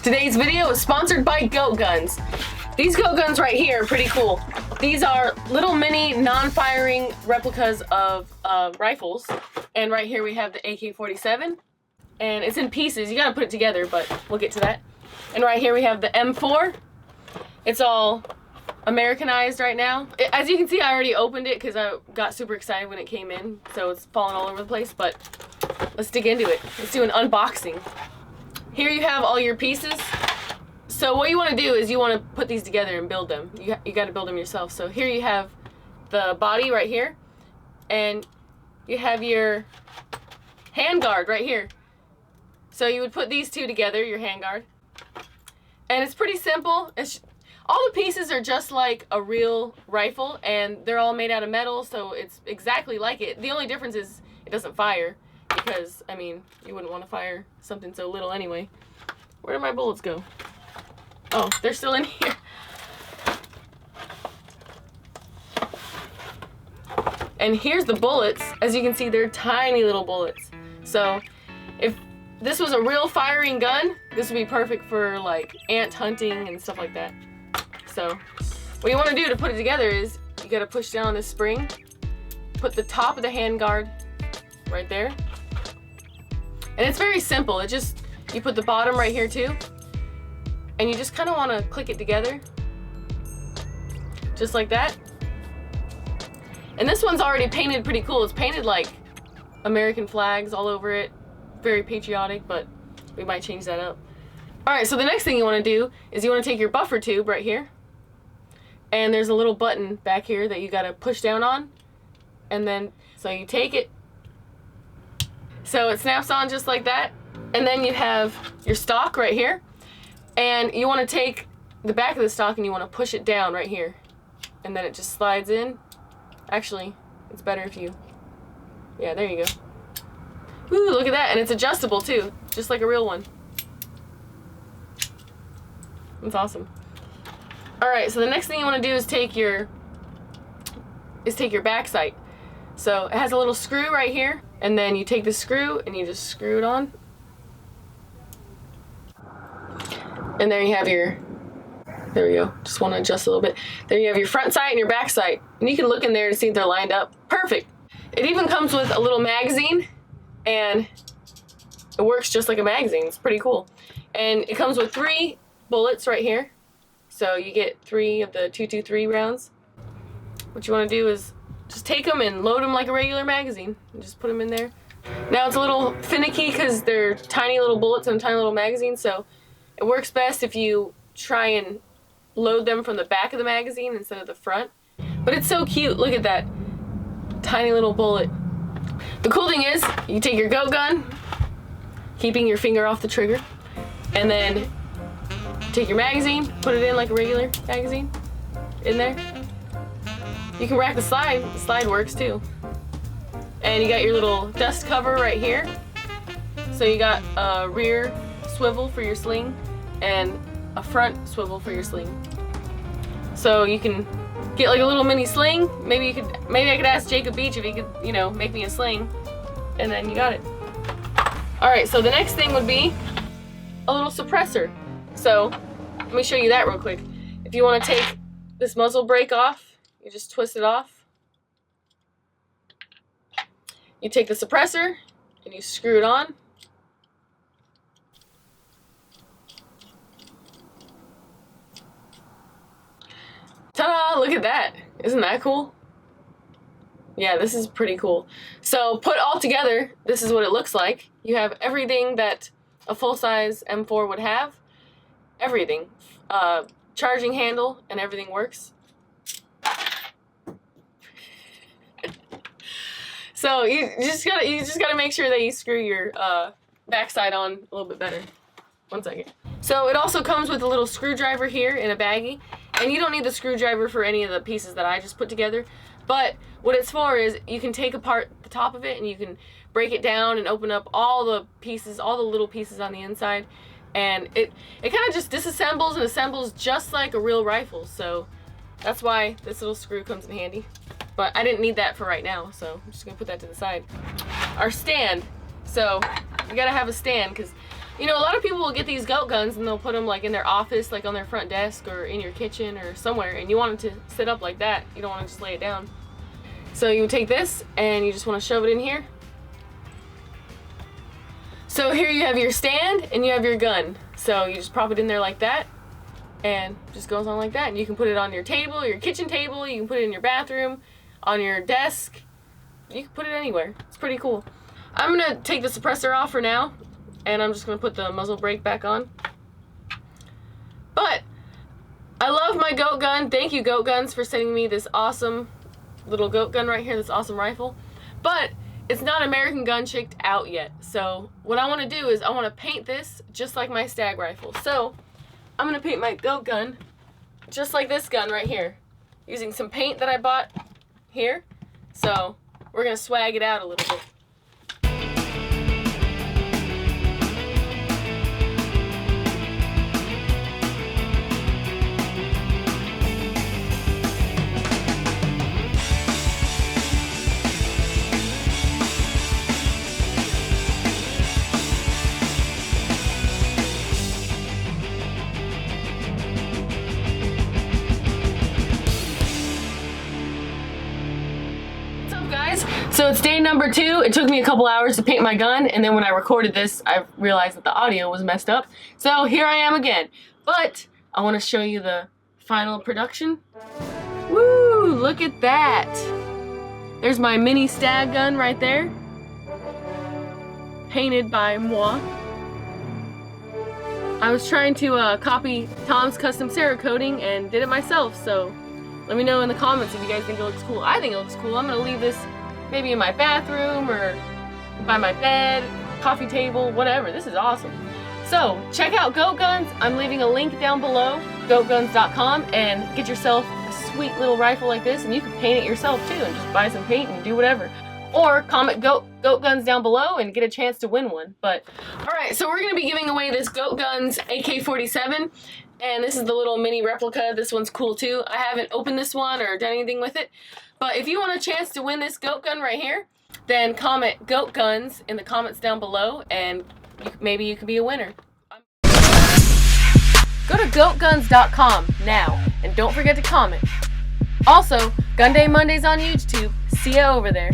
Today's video is sponsored by Goat Guns. These Goat Guns right here are pretty cool. These are little mini non-firing replicas of rifles. And right here we have the AK-47. And it's in pieces. You gotta put it together, but we'll get to that. And right here we have the M4. It's all Americanized right now. As you can see, I already opened it because I got super excited when it came in. So it's falling all over the place, but let's dig into it. Let's do an unboxing. Here you have all your pieces. So what you want to do is you want to put these together and build them. You got to build them yourself. So here you have the body right here, and you have your handguard right here. So you would put these two together, your handguard, and it's pretty simple. All the pieces are just like a real rifle, and they're all made out of metal, so it's exactly like it. The only difference is it doesn't fire, because, I mean, you wouldn't want to fire something so little anyway. Where did my bullets go? Oh, they're still in here. And here's the bullets. As you can see, they're tiny little bullets. So if this was a real firing gun, this would be perfect for like ant hunting and stuff like that. So what you want to do to put it together is you got to push down on this spring, put the top of the handguard right there. And it's very simple. It just, you put the bottom right here too, and you just kind of want to click it together, just like that. And this one's already painted pretty cool. It's painted like American flags all over it. Very patriotic, but we might change that up. All right, so the next thing you want to do is you want to take your buffer tube right here, and there's a little button back here that you got to push down on, and then, so you take it, so it snaps on just like that, and then you have your stock right here, and you want to take the back of the stock and you want to push it down right here, and then it just slides in. Actually, it's better if you, yeah, there you go. Woo, look at that, and it's adjustable too, just like a real one. That's awesome. All right, so the next thing you want to do is take your back sight. So it has a little screw right here, and then you take the screw and you just screw it on. And there you have your, there we go. Just want to adjust a little bit. There you have your front sight and your back sight. And you can look in there to see if they're lined up. Perfect. It even comes with a little magazine, and it works just like a magazine. It's pretty cool. And it comes with 3 bullets right here. So you get 3 of the .223 rounds. What you want to do is just take them and load them like a regular magazine and just put them in there. Now it's a little finicky because they're tiny little bullets and tiny little magazines, so it works best if you try and load them from the back of the magazine instead of the front. But it's so cute. Look at that tiny little bullet. The cool thing is you take your Goat Gun, keeping your finger off the trigger, and then take your magazine, put it in like a regular magazine in there. You can rack the slide. The slide works too. And you got your little dust cover right here. So you got a rear swivel for your sling and a front swivel for your sling. So you can get like a little mini sling. Maybe I could ask Jacob Beach if he could, you know, make me a sling. And then you got it. All right, so the next thing would be a little suppressor. So let me show you that real quick. If you want to take this muzzle brake off, you just twist it off. You take the suppressor and you screw it on. Ta-da! Look at that. Isn't that cool? Yeah, this is pretty cool. So put all together, this is what it looks like. You have everything that a full-size M4 would have. Everything. Charging handle and everything works. So you just gotta make sure that you screw your backside on a little bit better. One second. So it also comes with a little screwdriver here in a baggie, and you don't need the screwdriver for any of the pieces that I just put together. But what it's for is you can take apart the top of it and you can break it down and open up all the pieces, all the little pieces on the inside, and it kind of just disassembles and assembles just like a real rifle. So that's why this little screw comes in handy. But I didn't need that for right now, so I'm just gonna put that to the side. Our stand. So we gotta have a stand because You know, a lot of people will get these goat guns and they'll put them like in their office, like on their front desk or in your kitchen or somewhere, and you want it to sit up like that. You don't want to just lay it down. So you take this and you just want to shove it in here. So here you have your stand and you have your gun. So you just prop it in there like that and it just goes on like that. And you can put it on your table, your kitchen table, you can put it in your bathroom, on your desk. You can put it anywhere. It's pretty cool. I'm going to take the suppressor off for now. And I'm just going to put the muzzle brake back on. But I love my goat gun. Thank you, Goat Guns, for sending me this awesome little goat gun right here, this awesome rifle. But it's not American Gun Chicked out yet. So what I want to do is I want to paint this just like my stag rifle. So I'm going to paint my goat gun just like this gun right here, using some paint that I bought here. So we're going to swag it out a little bit. So it's day number 2. It took me a couple hours to paint my gun, and then when I recorded this, I realized that the audio was messed up. So here I am again. But I want to show you the final production. Woo! Look at that. There's my mini stag gun right there. Painted by moi. I was trying to copy Tom's custom Cerakoting and did it myself, so let me know in the comments if you guys think it looks cool. I think it looks cool. I'm going to leave this maybe in my bathroom or by my bed, coffee table, whatever. This is awesome. So check out Goat Guns. I'm leaving a link down below, goatguns.com, and get yourself a sweet little rifle like this, and you can paint it yourself too and just buy some paint and do whatever. Or comment Goat Guns down below and get a chance to win one. But alright, so we're going to be giving away this Goat Guns AK-47. And this is the little mini replica. This one's cool too. I haven't opened this one or done anything with it. But if you want a chance to win this goat gun right here, then comment Goat Guns in the comments down below and maybe you could be a winner. Go to goatguns.com now and don't forget to comment. Also, Gun Day Mondays on YouTube. See ya over there.